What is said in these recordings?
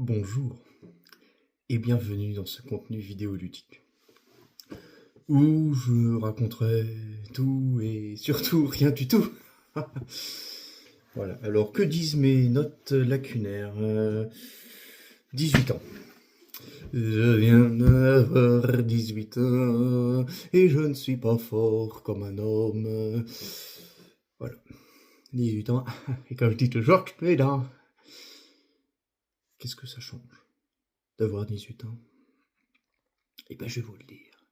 Bonjour et bienvenue dans ce contenu vidéoludique où je raconterai tout et surtout rien du tout. Voilà, alors que disent mes notes lacunaires 18 ans. Je viens d'avoir 18 ans et je ne suis pas fort comme un homme. Voilà, 18 ans, et comme je dis toujours, je suis là. Qu'est-ce que ça change d'avoir 18 ans? Eh ben, je vais vous le dire.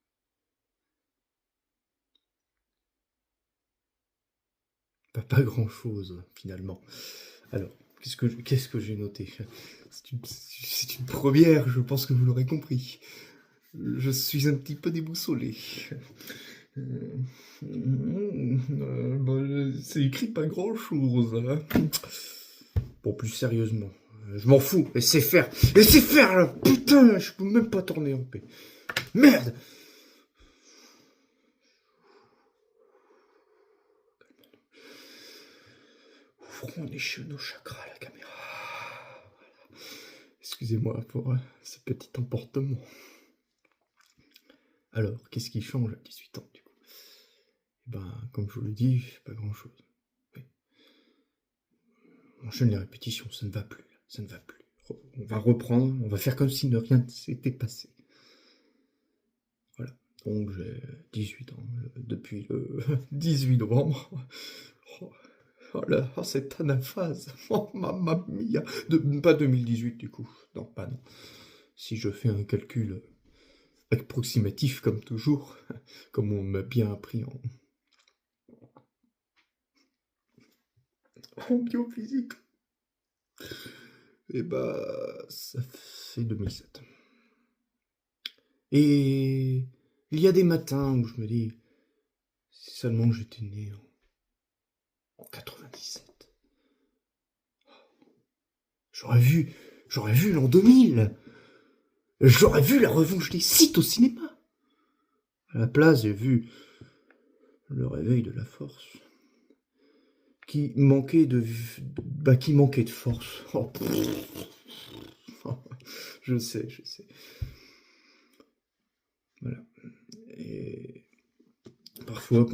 Pas grand-chose, finalement. Alors, qu'est-ce que j'ai noté? C'est une première, je pense que vous l'aurez compris. Je suis un petit peu déboussolé. C'est écrit pas grand-chose, hein. Bon, plus sérieusement, je m'en fous. Laissez faire! Laissez faire, là! Putain, je peux même pas tourner en paix. Merde! Ouvrons nos chakras à la caméra. Voilà. Excusez-moi pour ce petit emportement. Alors, qu'est-ce qui change à 18 ans, du coup? Comme je vous le dis, pas grand-chose. Oui. On enchaîne les répétitions, ça ne va plus, ça ne va plus. On va reprendre, on va faire comme si rien ne s'était passé. Voilà, donc j'ai 18 ans, depuis le 18 novembre. Oh là, cette anaphase, oh mamma mia, pas 2018 du coup, non, pas non. Si je fais un calcul approximatif comme toujours, comme on m'a bien appris en biophysique, et ça fait 2007. Et il y a des matins où je me dis, si seulement j'étais né en 97. J'aurais vu l'an 2000. J'aurais vu la revanche des Sith au cinéma. À la place, j'ai vu le réveil de la force. Qui manquait de force. Oh, je sais. Voilà. Et parfois,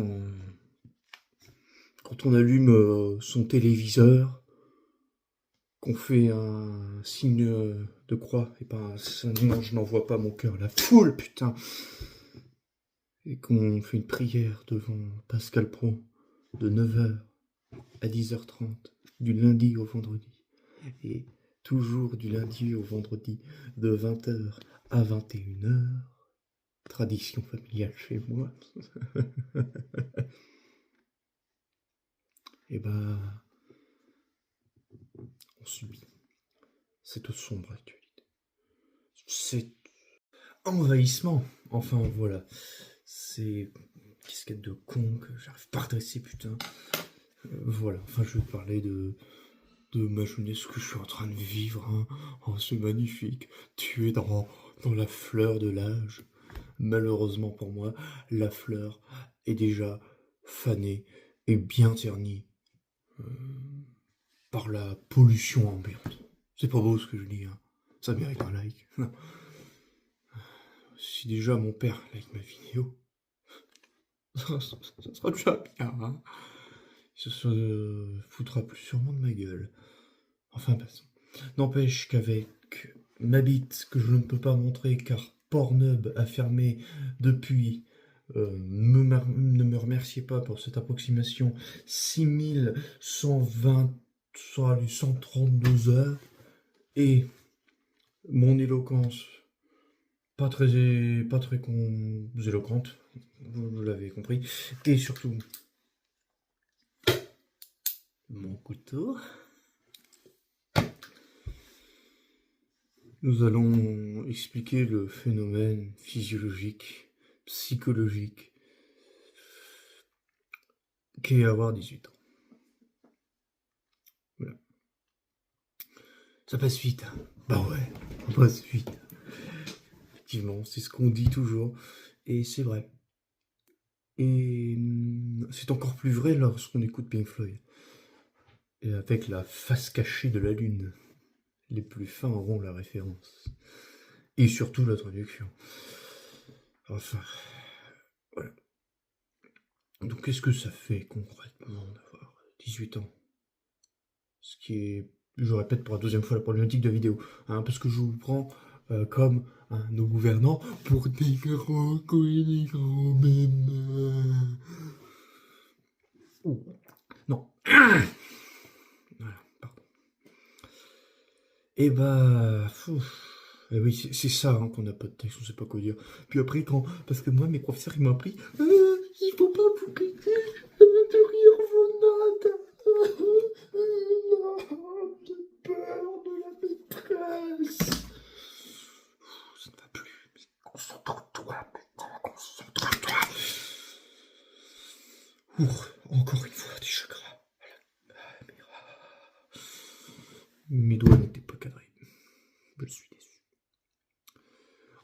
quand on allume son téléviseur, qu'on fait un signe de croix, et non, je n'envoie pas mon cœur à la foule, putain, et qu'on fait une prière devant Pascal Pro de 9h à 10h30, du lundi au vendredi, et toujours du lundi au vendredi, de 20h à 21h, tradition familiale chez moi, et on subit cette sombre actualité. Cet envahissement, enfin voilà, c'est casquette de con que j'arrive pas à redresser, putain. Voilà, enfin je vais parler de ma jeunesse que je suis en train de vivre, hein. Oh, c'est magnifique, tu es dans la fleur de l'âge. Malheureusement pour moi, la fleur est déjà fanée et bien ternie par la pollution ambiante. C'est pas beau ce que je dis, hein. Ça mérite un like. Si déjà mon père like ma vidéo, ça sera déjà bien, hein. Il se foutra plus sûrement de ma gueule. Enfin, passons. N'empêche qu'avec ma bite, que je ne peux pas montrer car Pornhub a fermé depuis, ne me remerciez pas pour cette approximation, 6120, 132 heures, et mon éloquence, pas très éloquente, vous l'avez compris, et surtout, mon couteau. Nous allons expliquer le phénomène physiologique, psychologique, qu'est avoir 18 ans. Voilà. Ça passe vite. Bah ouais, ça passe vite. Effectivement, c'est ce qu'on dit toujours, et c'est vrai. Et c'est encore plus vrai lorsqu'on écoute Pink Floyd. Et avec la face cachée de la lune. les plus fins auront la référence. Et surtout la traduction. Enfin, voilà. Donc qu'est-ce que ça fait concrètement d'avoir 18 ans? Ce qui est, je répète pour la deuxième fois, la problématique de la vidéo. Hein, parce que je vous prends comme nos gouvernants pour des grands couilles, des grands mêmes. Non. Voilà, pardon. Et bah... Eh oui, c'est ça hein, qu'on n'a pas de texte, on sait pas quoi dire. Puis après, parce que moi, mes professeurs, ils m'ont appris il faut pas vous quitter de rire vos notes. J'ai peur de la maîtresse. Ça ne va plus. Concentre-toi, putain, concentre-toi. Encore une fois, du chakras. Mes doigts n'étaient pas cadrés. Je suis déçu.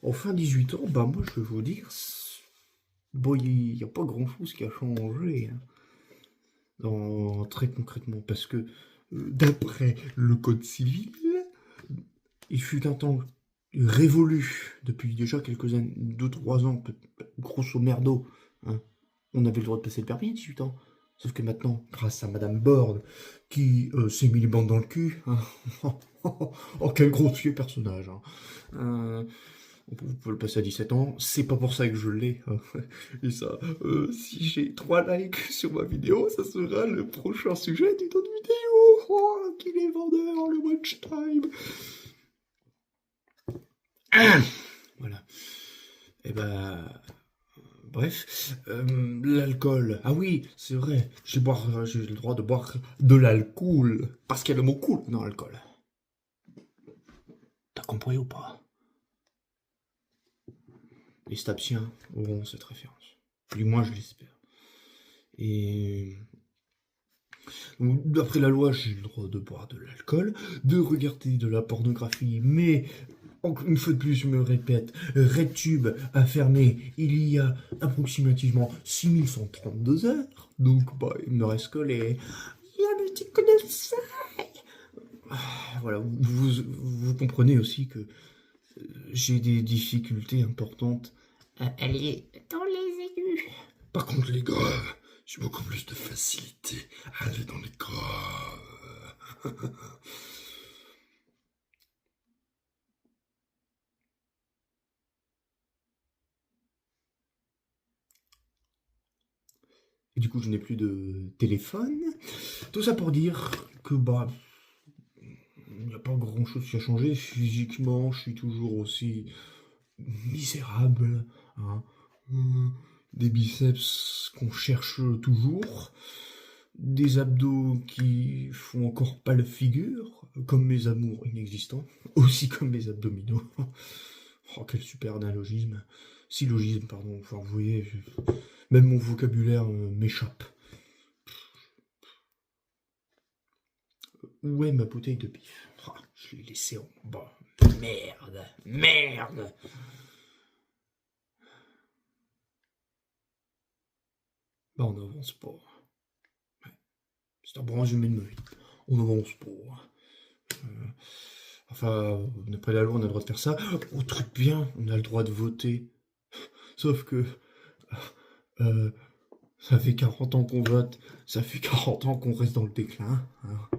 Enfin, 18 ans, bah moi je vais vous dire, bon, il n'y a pas grand chose qui a changé, hein, très concrètement, parce que d'après le code civil, il fut un temps révolu depuis déjà quelques années, 2-3 ans, grosso merdo, hein, on avait le droit de passer le permis à 18 ans. Sauf que maintenant, grâce à Madame Borde, qui s'est mis les bandes dans le cul, hein, oh quel grossier personnage, hein. Vous pouvez le passer à 17 ans, c'est pas pour ça que je l'ai. Hein. Et ça, si j'ai 3 likes sur ma vidéo, ça sera le prochain sujet d'une autre vidéo. Oh, qu'il est vendeur, le watch time. Voilà. Et bah... Bref, l'alcool. Ah oui, c'est vrai, j'ai le droit de boire de l'alcool. Parce qu'il y a le mot cool dans l'alcool. T'as compris ou pas? Les stapsiens auront cette référence. Du moins, je l'espère. Et... d'après la loi, j'ai le droit de boire de l'alcool, de regarder de la pornographie, mais... une fois de plus, je me répète, RedTube a fermé il y a approximativement 6132 heures. Donc, bah, il me reste que les... la musique de faille. Voilà, vous comprenez aussi que j'ai des difficultés importantes à aller dans les aigus. Par contre, les graves, j'ai beaucoup plus de facilité à aller dans les graves. Et du coup, je n'ai plus de téléphone. Tout ça pour dire que, bah, il n'y a pas grand chose qui a changé. Physiquement, je suis toujours aussi misérable. Hein. Des biceps qu'on cherche toujours. Des abdos qui font encore pas la figure. Comme mes amours inexistants. Aussi comme mes abdominaux. Oh, quel super analogisme. Syllogisme, pardon. Enfin, vous voyez, même mon vocabulaire m'échappe. Où est ma bouteille de pif? Oh, je l'ai laissée en bas. Merde, merde. Bah, on n'avance pas. Ouais. C'est un bon résumé de ma vie. On n'avance pas. Enfin, d'après la loi, on a le droit de faire ça. Oh, truc bien, on a le droit de voter. Sauf que... ça fait 40 ans qu'on vote, ça fait 40 ans qu'on reste dans le déclin. Hein.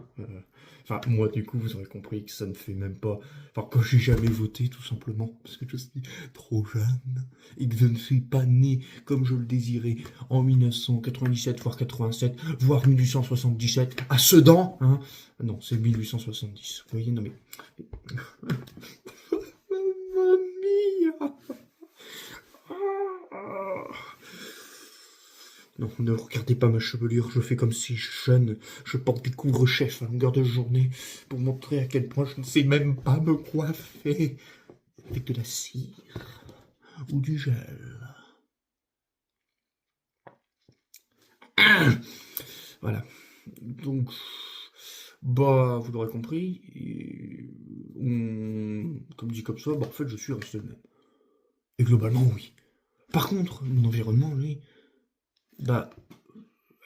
Enfin, moi, du coup, vous aurez compris que ça ne fait même pas... Enfin, que j'ai jamais voté, tout simplement, parce que je suis trop jeune, et que je ne suis pas né comme je le désirais en 1997, voire 87, voire 1877, à Sedan, hein. Non, c'est 1870, vous voyez, non mais... Mamma mia. Non, ne regardez pas ma chevelure, je fais comme si jeune, je porte des couvre-chefs à longueur de journée pour montrer à quel point je ne sais même pas me coiffer avec de la cire ou du gel. Voilà. Donc, bah, vous l'aurez compris, comme dit comme ça, bah, en fait, je suis resté le même. Et globalement, oui. Par contre, mon environnement, lui, bah,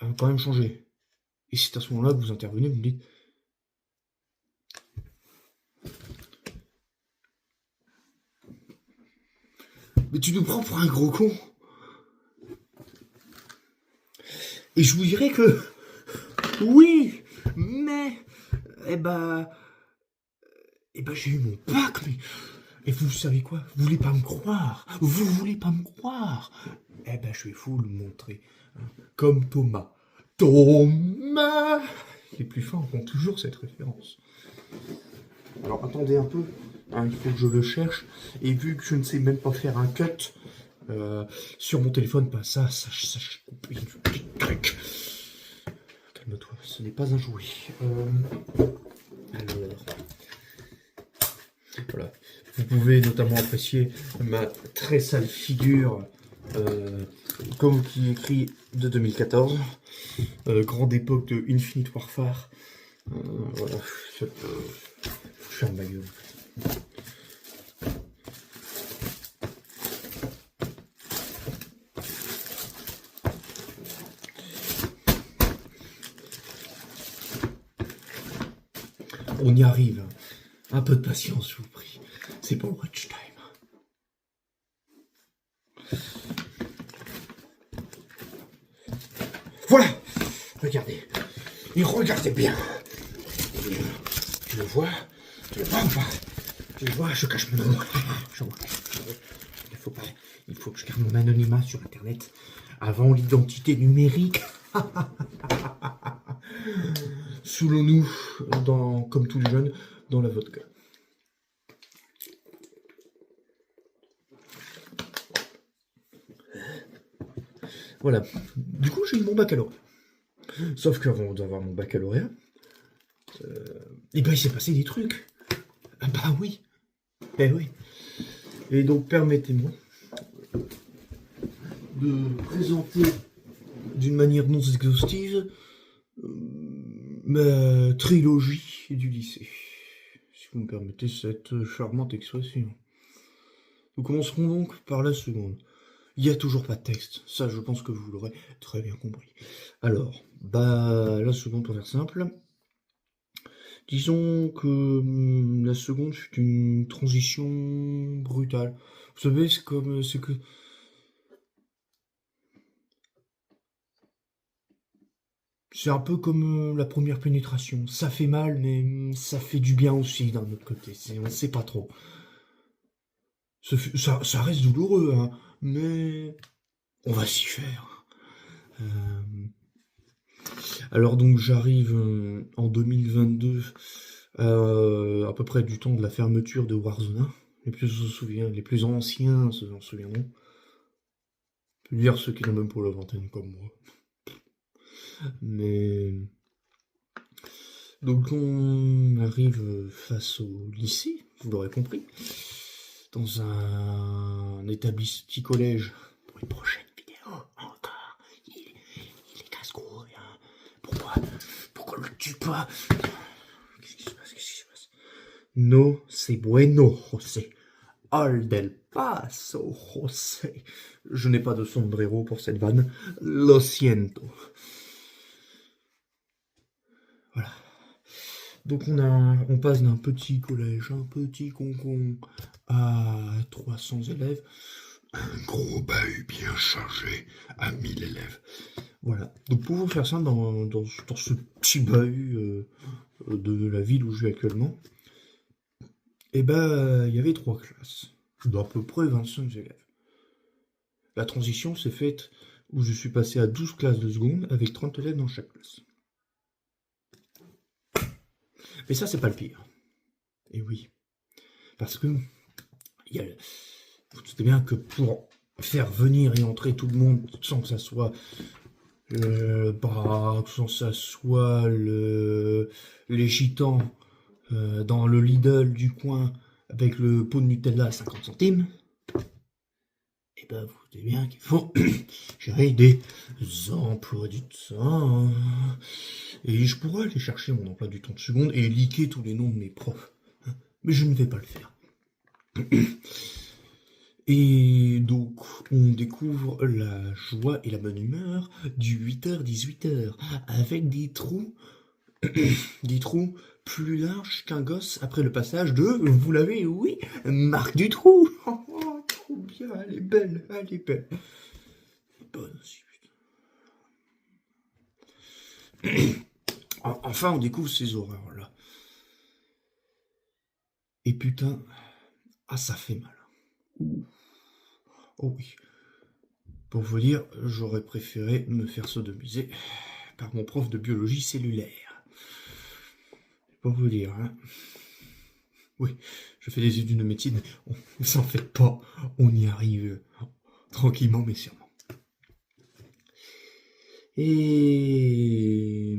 a quand même changé. Et c'est à ce moment-là que vous intervenez, vous me dites, Mais tu nous prends pour un gros con. Et je vous dirais que... Oui, mais... Eh ben, j'ai eu mon bac, mais... Et vous savez quoi? Vous voulez pas me croire? Vous voulez pas me croire? Eh ben, je vais vous le montrer. Comme Thomas. Thomas! Les plus forts ont toujours cette référence. Alors, attendez un peu. Il faut que je le cherche. Et vu que je ne sais même pas faire un cut sur mon téléphone, pas ça, je coupe une petite truc. Calme-toi, ce n'est pas un jouet. Alors... Voilà. Vous pouvez notamment apprécier ma très sale figure, comme qui est écrit de 2014, grande époque de Infinite Warfare. Voilà, je ferme ma gueule. On y arrive. Un peu de patience, je vous prie. C'est pour le watch time. Voilà. Regardez. Et regardez bien. Tu le vois? Tu le vois ou pas? Tu le vois? Je cache mon nom. Il faut que je garde mon anonymat sur Internet avant l'identité numérique. Soulons-nous, comme tous les jeunes, dans la vodka. Voilà. Du coup, j'ai eu mon baccalauréat. Sauf qu'avant d'avoir mon baccalauréat, il s'est passé des trucs. Ah bah oui. Eh oui. Et donc, permettez-moi de présenter d'une manière non exhaustive ma trilogie du lycée. Si vous me permettez cette charmante expression. Nous commencerons donc par la seconde. Il n'y a toujours pas de texte, ça je pense que vous l'aurez très bien compris. Alors, la seconde pour faire simple, disons que la seconde fut une transition brutale. Vous savez, c'est un peu comme la première pénétration. Ça fait mal, mais ça fait du bien aussi d'un autre côté. On ne sait pas trop. Ça reste douloureux, hein, mais on va s'y faire. Alors donc j'arrive en 2022, à peu près du temps de la fermeture de Warzone. Les plus anciens s'en souviendront. Je peux dire ceux qui n'ont même pas la vingtaine comme moi. Mais donc on arrive face au lycée, vous l'aurez compris, dans un petit collège pour une prochaine vidéo encore. Il est casse-couille, hein. Pourquoi le tue pas? Qu'est-ce qui se passe? No, c'est bueno, José. Al del Paso, José. Je n'ai pas de sombrero pour cette vanne. Lo siento. Voilà. Donc on passe d'un petit collège, un petit concon, à 300 élèves. Un gros bahut bien chargé à 1000 élèves. Voilà. Donc pour vous faire ça, dans ce petit bahut de la ville où je vis actuellement, il y avait 3 classes, d'à peu près 25 élèves. La transition s'est faite où je suis passé à 12 classes de seconde avec 30 élèves dans chaque classe. Mais ça, c'est pas le pire. Et oui. Parce que vous savez bien que pour faire venir et entrer tout le monde sans que ça soit les gitans dans le Lidl du coin avec le pot de Nutella à 50 centimes, et vous savez bien qu'il faut gérer des emplois du temps. Et je pourrais aller chercher mon emploi du temps de seconde et liquer tous les noms de mes profs. Mais je ne vais pas le faire. Et donc, on découvre la joie et la bonne humeur du 8h-18h, avec des trous plus larges qu'un gosse après le passage de, vous l'avez, oui, Marc Dutroux. Oh, trop bien. bien, elle est belle, elle est belle. Bonne aussi, putain. Enfin, on découvre ces horreurs-là. Et putain, ah, ça fait mal. Ouh. Oh oui. Pour vous dire, j'aurais préféré me faire sodomiser par mon prof de biologie cellulaire. Pour vous dire, hein. Oui, je fais des études de médecine, on s'en fait pas, on y arrive tranquillement mais sûrement. Et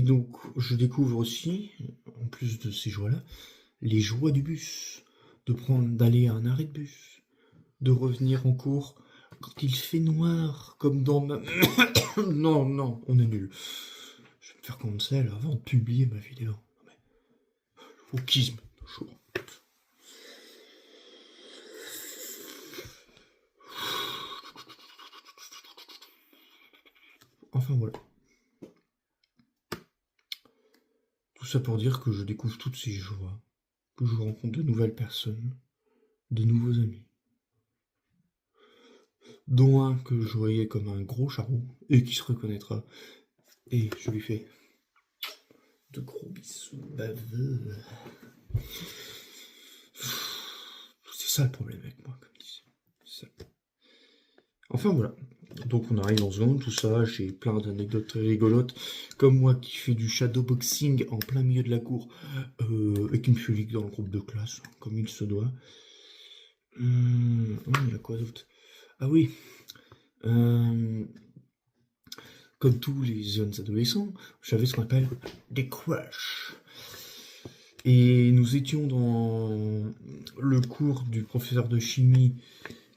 donc, je découvre aussi, en plus de ces joies-là, les joies du bus, d'aller à un arrêt de bus, de revenir en cours quand il fait noir, comme dans ma... Non, on est nul. Je vais me faire cancel avant de publier ma vidéo. Wokisme, chaud. Enfin voilà. Tout ça pour dire que je découvre toutes ces joies, que je rencontre de nouvelles personnes, de nouveaux amis. Dont un que je voyais comme un gros charron, et qui se reconnaîtra. Et je lui fais de gros bisous baveux. C'est ça le problème avec moi, comme disait. Enfin voilà. Donc on arrive en seconde, tout ça, j'ai plein d'anecdotes très rigolotes, comme moi qui fais du shadowboxing en plein milieu de la cour, et qui me fait ligue dans le groupe de classe, comme il se doit. Il y a quoi d'autre? Ah oui, comme tous les jeunes adolescents, j'avais ce qu'on appelle des crushs. Et nous étions dans le cours du professeur de chimie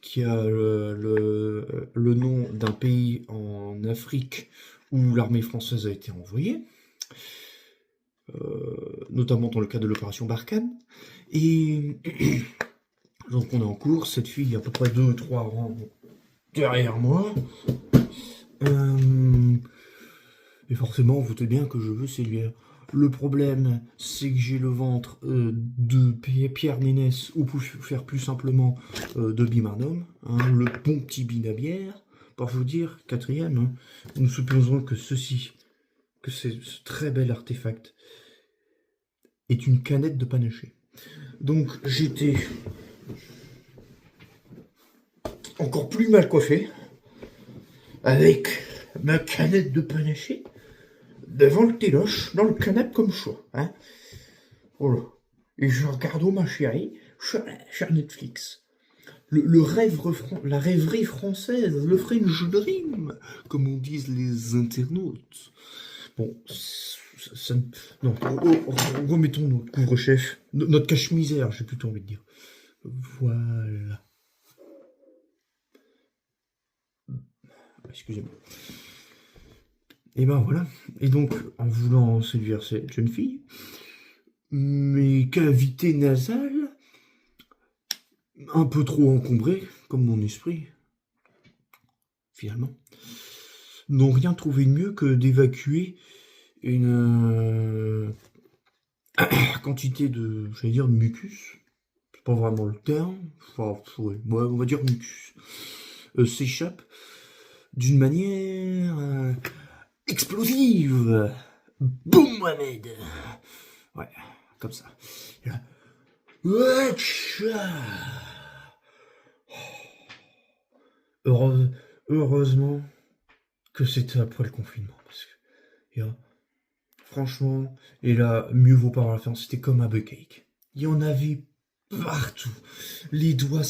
qui a le nom d'un pays en Afrique où l'armée française a été envoyée, notamment dans le cadre de l'opération Barkhane. Et donc on est en cours, cette fille est à peu près 2-3 rangs derrière moi. Et forcément, vous doutez bien que je veux séduire. Le problème, c'est que j'ai le ventre de Pierre Ménès, ou pour faire plus simplement de Bimarnum, hein, le bon petit binabière. Pour vous dire, quatrième, hein, nous supposons que ce très bel artefact, est une canette de panaché. Donc j'étais encore plus mal coiffé, avec ma canette de panaché, devant le téloche, dans le canapé comme choix. Hein. Voilà. Et je regarde ma chérie sur Netflix. La rêverie française, le French Dream, comme on disent les internautes. Bon, non, remettons notre couvre-chef, notre cache-misère, j'ai plutôt envie de dire. Voilà. Excusez-moi. Et ben voilà. Et donc, en voulant séduire cette jeune fille, mes cavités nasales, un peu trop encombrées, comme mon esprit, finalement, n'ont rien trouvé de mieux que d'évacuer une quantité de, j'allais dire, de mucus. C'est pas vraiment le terme. Enfin, ouais, on va dire mucus. S'échappe d'une manière explosive. Boum, Mohamed. Ouais, comme ça. Et là, heureusement que c'était après le confinement. Parce que, franchement, et là, mieux vaut pas avoir la faire, c'était comme un bucake. Il y en avait partout. Les doigts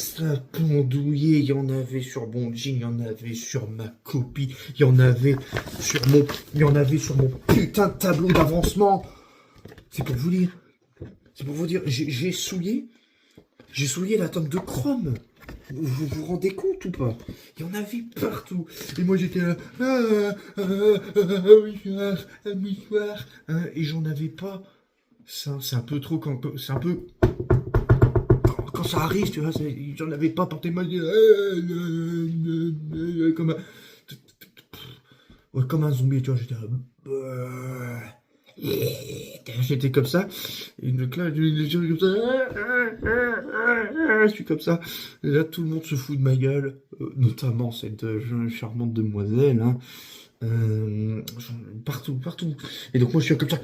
pendouillés, il y en avait sur mon jean, il y en avait sur ma copie, il y en avait sur mon putain de tableau d'avancement. C'est pour vous dire, j'ai souillé la tome de Chrome. Vous vous rendez compte ou pas? Il y en avait partout. Et moi j'étais là, oui, soir, et j'en avais pas. C'est un peu trop c'est un peu quand ça arrive, tu vois, j'en avais pas porté mal comme un zombie, tu vois, j'étais là. J'étais comme ça. Et donc là, je suis comme ça. Je suis comme ça. Et là, tout le monde se fout de ma gueule. Notamment cette charmante demoiselle. Hein. Partout, partout. Et donc moi, je suis comme ça.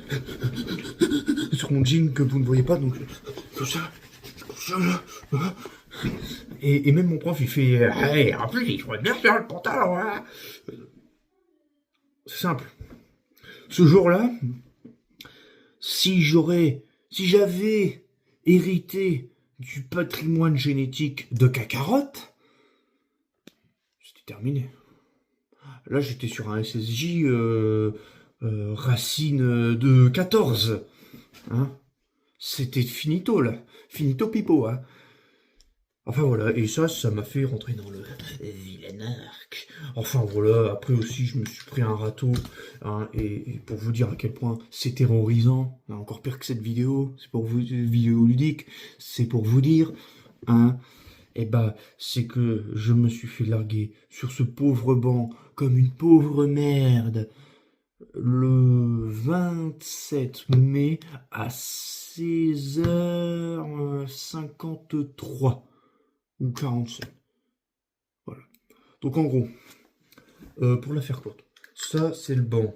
Sur mon jean que vous ne voyez pas. Donc, comme ça. Et même mon prof, il fait hey, en plus, il faudrait bien faire le pantalon. Hein. C'est simple. Ce jour-là, si j'avais hérité du patrimoine génétique de Cacarotte, c'était terminé. Là, j'étais sur un SSJ racine de 14. Hein, c'était finito, là. Finito pipo, hein. Enfin voilà, et ça m'a fait rentrer dans le vilain arc. Enfin voilà, après aussi je me suis pris un râteau, hein, et pour vous dire à quel point c'est terrorisant, hein, encore pire que cette vidéo, c'est pour vous, vidéo ludique, c'est pour vous dire, hein, et bah c'est que je me suis fait larguer sur ce pauvre banc comme une pauvre merde le 27 mai à 16h53. Ou 47. Voilà. Donc en gros, pour la faire courte, ça c'est le banc.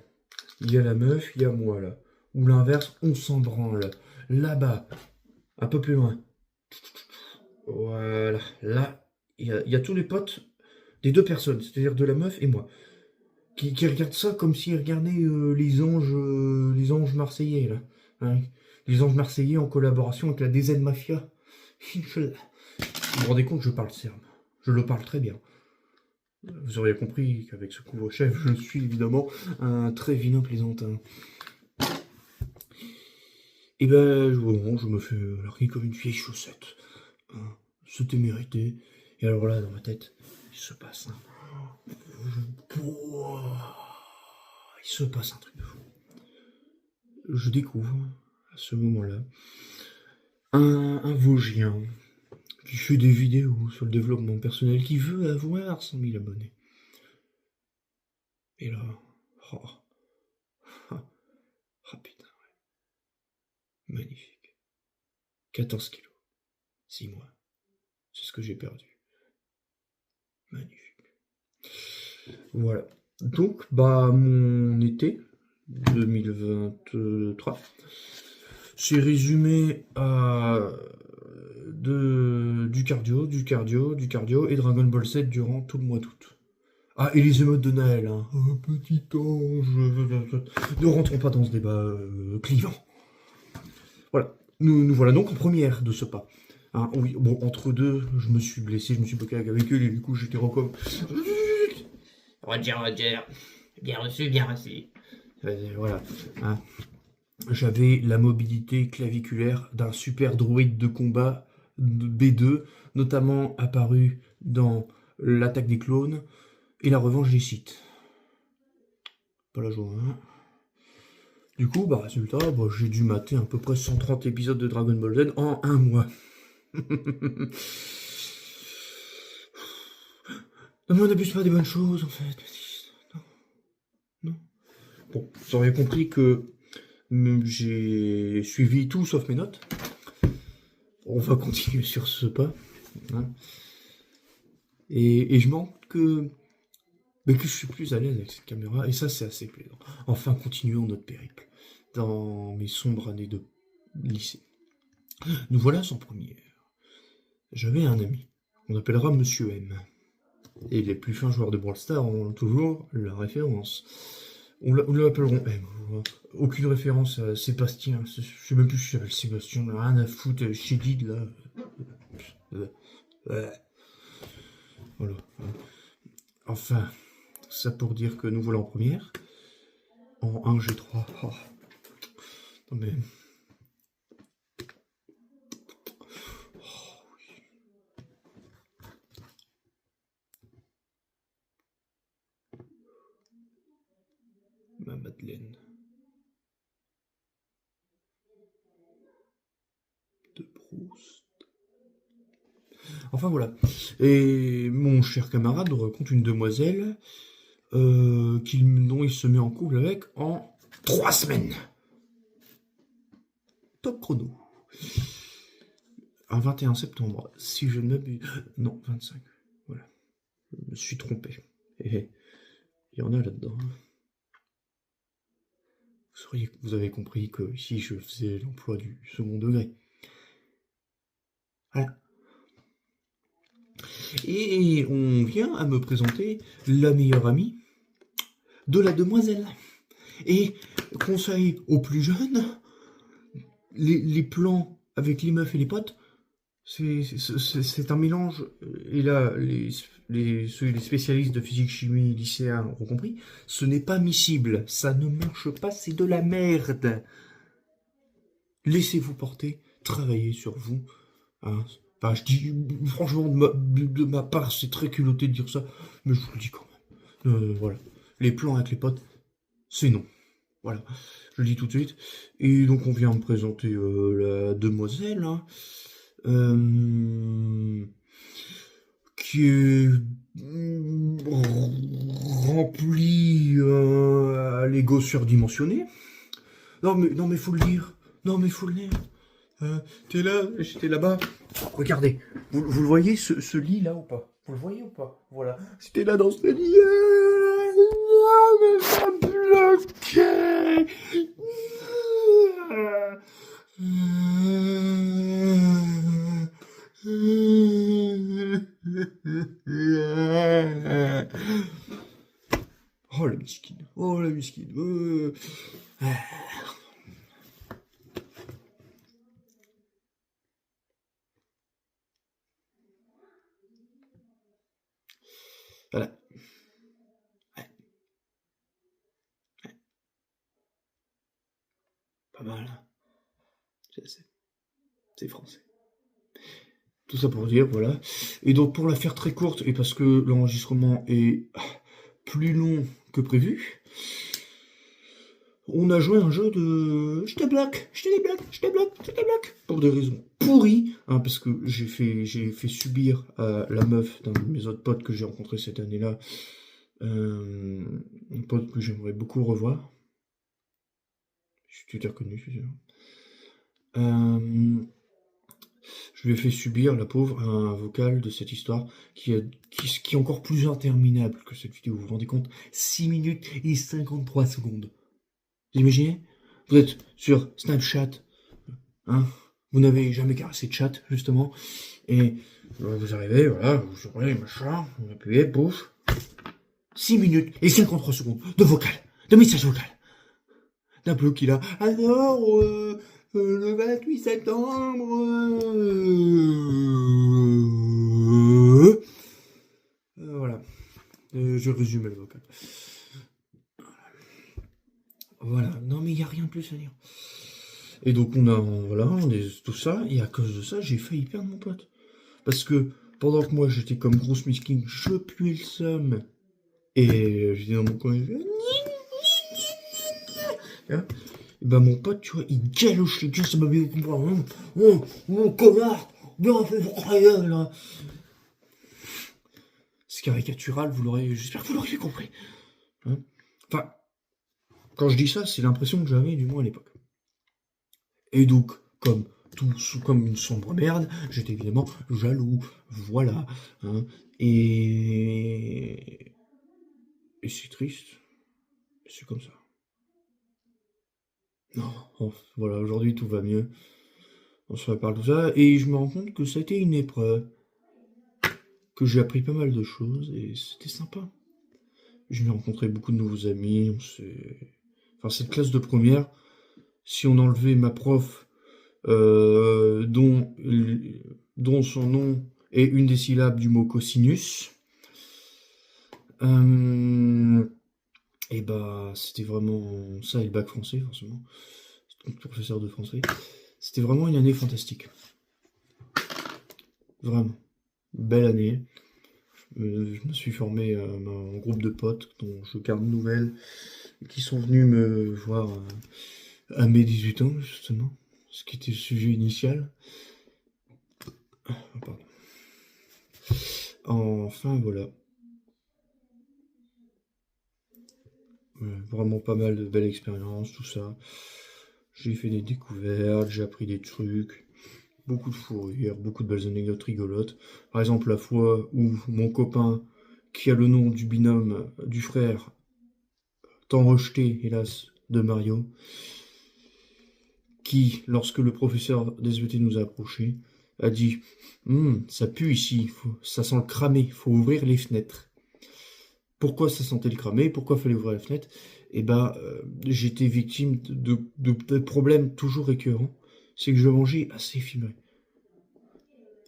Il y a la meuf, il y a moi là. Ou l'inverse, on s'en branle. Là-bas, un peu plus loin. Voilà. Là, il y a tous les potes des deux personnes, c'est-à-dire de la meuf et moi. Qui regardent ça comme s'ils regardaient les anges marseillais là. Hein, les anges marseillais en collaboration avec la DZ Mafia. Vous vous rendez compte, je parle serbe. Je le parle très bien. Vous auriez compris qu'avec ce couvre-chef, je suis évidemment un très vilain plaisantin. Et ben, je me fais larguer comme une vieille chaussette. Hein, c'était mérité. Et alors là, dans ma tête, il se passe il se passe un truc de fou. Je découvre, à ce moment-là, un Vosgien qui fait des vidéos sur le développement personnel, qui veut avoir 100 000 abonnés. Et là, oh putain, ouais. Magnifique. 14 kilos. 6 mois. C'est ce que j'ai perdu. Magnifique. Voilà. Donc, bah, mon été 2023 s'est résumé à du cardio et Dragon Ball Z durant tout le mois d'août. Ah, et les émeutes de Noël, hein. Oh, petit ange. Ne rentrons pas dans ce débat clivant. Voilà. Nous voilà donc en première de ce pas. Hein, oui, bon, entre deux, je me suis blessé, je me suis bloqué avec eux, et du coup, j'étais recom... Roger. Bien reçu, bien reçu. Voilà. Hein. J'avais la mobilité claviculaire d'un super droïde de combat B2, notamment apparu dans l'attaque des clones et la revanche des Sith. Pas la joie, hein. Du coup, bah, résultat, bah, j'ai dû mater à peu près 130 épisodes de Dragon Ball Z en un mois. On n'abuse pas des bonnes choses, en fait. Non. Bon, vous auriez compris que j'ai suivi tout sauf mes notes. On va continuer sur ce pas. Hein. Et je manque que je suis plus à l'aise avec cette caméra, et ça c'est assez plaisant. Enfin, continuons notre périple dans mes sombres années de lycée. Nous voilà sans première. J'avais un ami, on appellera Monsieur M. Et les plus fins joueurs de Brawl Stars ont toujours la référence. On l'appelleront M. Aucune référence à Sébastien. Je sais même plus si j'appelle Sébastien. Rien à foutre. Chédid là. Voilà. Enfin, ça pour dire que nous voilà en première. En 1G3. Oh. Non mais... Oh, oui. Ma Madeleine. De Proust. Enfin voilà. Et mon cher camarade raconte une demoiselle dont il se met en couple avec en 3 semaines. top chrono. Un 21 septembre, si je ne m'abuse. Non, 25. Voilà. Je me suis trompé. Et il y en a là-dedans. Vous avez compris que ici je faisais l'emploi du second degré. Voilà. Et on vient à me présenter la meilleure amie de la demoiselle. Et conseil aux plus jeunes, les plans avec les meufs et les potes, c'est un mélange, et là, les spécialistes de physique-chimie lycéens ont compris, ce n'est pas miscible, ça ne marche pas, c'est de la merde. Laissez-vous porter, travaillez sur vous. Hein. Enfin, je dis, franchement, de ma part, c'est très culotté de dire ça, mais je vous le dis quand même. Voilà. Les plans avec les potes, c'est non. Voilà, je le dis tout de suite. Et donc on vient me présenter la demoiselle, hein, qui est remplie à l'ego surdimensionné. Non mais faut le dire. Non mais faut le dire. T'es là, j'étais là-bas. Regardez, vous le voyez ce lit là ou pas? Vous le voyez ou pas? Voilà, j'étais là dans ce lit. Non mais ça me bloquait. Oh la miskine, oh la miskine. Voilà. Ouais. Pas mal. C'est français. Tout ça pour dire, voilà. Et donc pour la faire très courte, et parce que l'enregistrement est plus long que prévu, on a joué un jeu de je te bloque, je te débloque, je te bloque, je te débloque. Pour des raisons pourries, hein, parce que j'ai fait subir à la meuf d'un de mes autres potes que j'ai rencontré cette année-là, un pote que j'aimerais beaucoup revoir. Je suis tout reconnu, je suis sûr. Je lui ai fait subir, la pauvre, un vocal de cette histoire qui est encore plus interminable que cette vidéo, vous vous rendez compte? 6 minutes et 53 secondes. Vous imaginez? Vous êtes sur Snapchat, hein? Vous n'avez jamais caressé de chat, justement, et vous arrivez, voilà, vous ouvrez machin, vous appuyez, pouf. 6 minutes et 53 secondes de vocal, de message vocal. D'un bleu qui a. Alors, le 28 septembre. Voilà. Je résume le vocal. Voilà. Non, mais il n'y a rien de plus à dire. Et donc, voilà, tout ça. Et à cause de ça, j'ai failli perdre mon pote. Parce que pendant que moi, j'étais comme grosse miskine, je puais le seum. Et j'étais dans mon coin. Et ben mon pote, tu vois, il galoche les gars, ça m'a bien compris. Oh, connard, bien fait pour rien, là. C'est caricatural, j'espère que vous l'auriez compris. Hein, enfin, quand je dis ça, c'est l'impression que j'avais, du moins à l'époque. Et donc, comme une sombre merde, j'étais évidemment jaloux, voilà. Hein, et c'est triste, c'est comme ça. Non, voilà, aujourd'hui tout va mieux. On se reparle tout ça, et je me rends compte que ça a été une épreuve, que j'ai appris pas mal de choses, et c'était sympa. J'ai rencontré beaucoup de nouveaux amis, enfin, cette classe de première, si on enlevait ma prof, dont son nom est une des syllabes du mot cosinus, et bah, c'était vraiment ça, et le bac français, forcément, professeur de français. C'était vraiment une année fantastique. Vraiment. Belle année. Je me suis formé un groupe de potes dont je garde de nouvelles, qui sont venus me voir à mes 18 ans, justement, ce qui était le sujet initial. Oh, pardon. Enfin, voilà. Vraiment pas mal de belles expériences, tout ça. J'ai fait des découvertes, j'ai appris des trucs, beaucoup de fou rires, beaucoup de belles anecdotes rigolotes. Par exemple, la fois où mon copain, qui a le nom du binôme du frère, tant rejeté, hélas, de Mario, qui, lorsque le professeur des ET nous a approchés, a dit ça pue ici, ça sent le cramé, faut ouvrir les fenêtres. Pourquoi ça sentait le cramé? Pourquoi fallait ouvrir les fenêtres? Eh ben, j'étais victime de problèmes toujours récurrents. C'est que je mangeais assez fibré.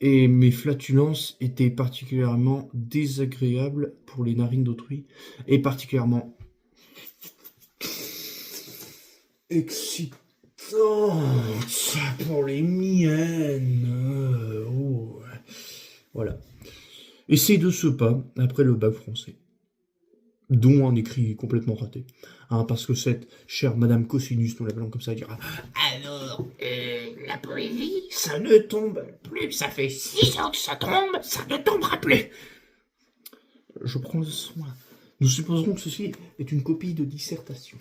Et mes flatulences étaient particulièrement désagréables pour les narines d'autrui, et particulièrement excitantes pour les miennes. Oh. Voilà. Et c'est de ce pas, après le bac français, dont un écrit complètement raté. Parce que cette chère Madame Cosinus, nous l'appelons comme ça, dira Alors, la poésie, ça ne tombe plus. Ça fait 6 ans que ça tombe, ça ne tombera plus. Je prends soin. Nous supposerons que ceci est une copie de dissertation.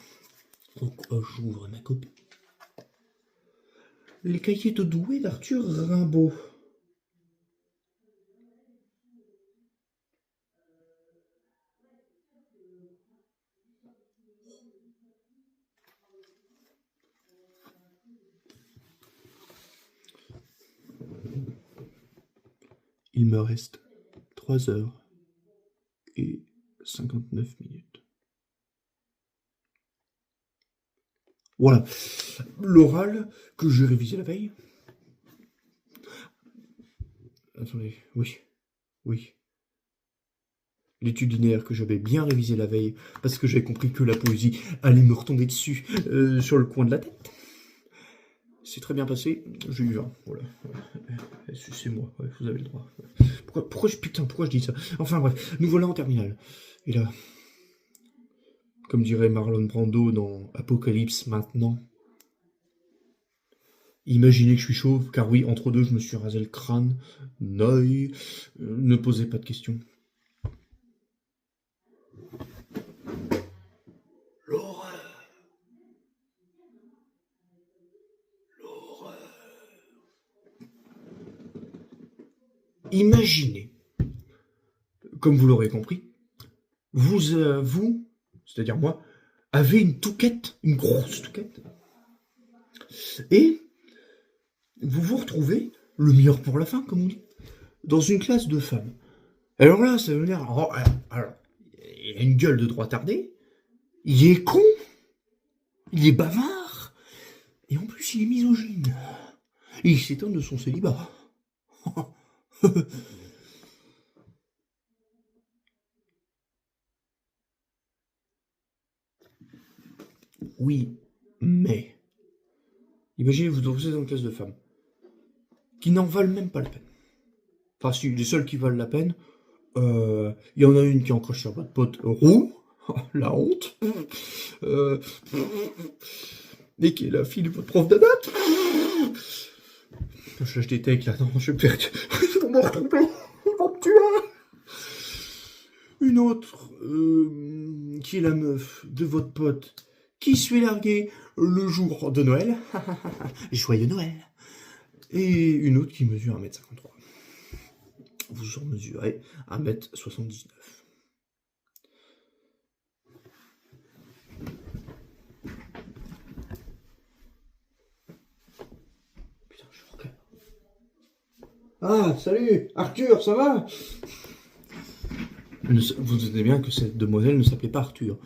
Donc, j'ouvre ma copie. Les cahiers de Douai d'Arthur Rimbaud. Il me reste 3 heures et 59 minutes. Voilà. L'oral que j'ai révisé la veille. Attendez, oui. L'étude linéaire que j'avais bien révisé la veille, parce que j'avais compris que la poésie allait me retomber dessus sur le coin de la tête. C'est très bien passé, j'ai eu 20, voilà. C'est moi, ouais, vous avez le droit. Pourquoi je dis ça? Enfin bref, nous voilà en terminale. Et là, comme dirait Marlon Brando dans Apocalypse maintenant, imaginez que je suis chauve, car oui, entre deux, je me suis rasé le crâne. Noï, ne posez pas de questions. L'horreur. Imaginez, comme vous l'aurez compris, vous, c'est-à-dire moi, avez une touquette, une grosse touquette, et vous vous retrouvez, le meilleur pour la fin, comme on dit, dans une classe de femmes. Alors là, ça veut dire, alors, il a une gueule de droit tardé, il est con, il est bavard, et en plus il est misogyne. Et il s'étonne de son célibat. Oui, mais imaginez vous trouvez dans une classe de femmes qui n'en valent même pas la peine. Enfin, si, les seules qui valent la peine, il y en a une qui encroche sur votre pote roux, la honte, et qui est la fille de votre prof de maths. Je lâche des takes là, non, je vais perdre. Ils vont me retrouver, ils vont me tuer. Une autre, qui est la meuf de votre pote, qui se fait larguer le jour de Noël. Joyeux Noël. Et une autre qui mesure 1m53. Vous en mesurez 1m79. Putain, je suis reclais. Ah, salut, Arthur, ça va? Vous savez bien que cette demoiselle ne s'appelait pas Arthur.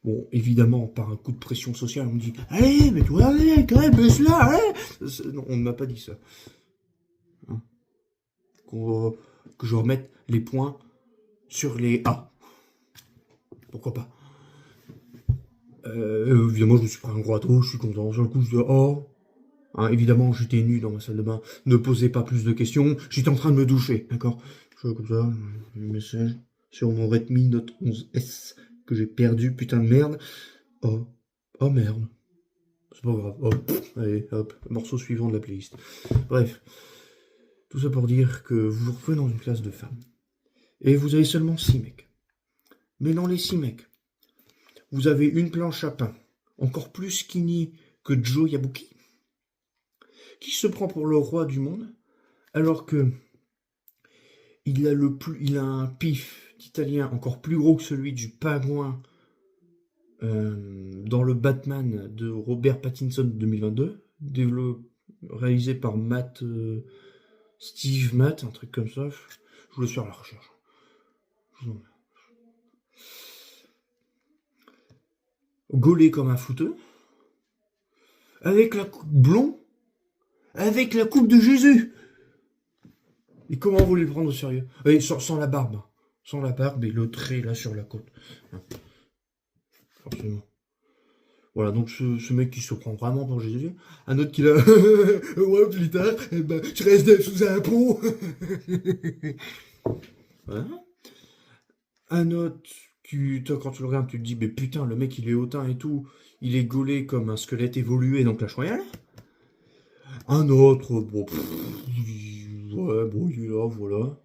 Bon, évidemment, par un coup de pression sociale, on me dit « Allez, mais toi, allez, quand même, baisse-la, allez !» Non, on ne m'a pas dit ça. Hein, que je remette les points sur les A. Pourquoi pas. Évidemment, je me suis pris un gros atout, je suis content. Sur le coup, je dis « Oh !» Hein, évidemment, j'étais nu dans ma salle de bain. Ne posez pas plus de questions. J'étais en train de me doucher, d'accord? Je vois comme ça, un message sur mon Redmi Note 11S que j'ai perdu, putain de merde. Oh merde. C'est pas grave. Allez, hop, morceau suivant de la playlist. Bref. Tout ça pour dire que vous vous retrouvez dans une classe de femmes. Et vous avez seulement 6 mecs. Mais dans les 6 mecs, vous avez une planche à pain, encore plus skinny que Joe Yabuki, qui se prend pour le roi du monde, alors que il a un pif d'Italien encore plus gros que celui du pingouin dans le Batman de Robert Pattinson de 2022, réalisé par Steve Matt, un truc comme ça. Je vous laisse faire la recherche. Gaulé comme un fouteux, avec la coupe blond, avec la coupe de Jésus. Et comment vous voulez le prendre au sérieux? Et sans la barbe. Sans la barbe et le trait là sur la côte. Forcément. Voilà, donc ce mec qui se prend vraiment pour Jésus. Un autre qui l'a... ouais, plus tard, eh ben, tu restes sous un pont. Voilà. Un autre, toi, quand tu le regardes, tu te dis, mais putain, le mec il est hautain et tout. Il est gaulé comme un squelette évolué dans Clash Royale. Un autre, bon... ouais, bon, il est là, voilà.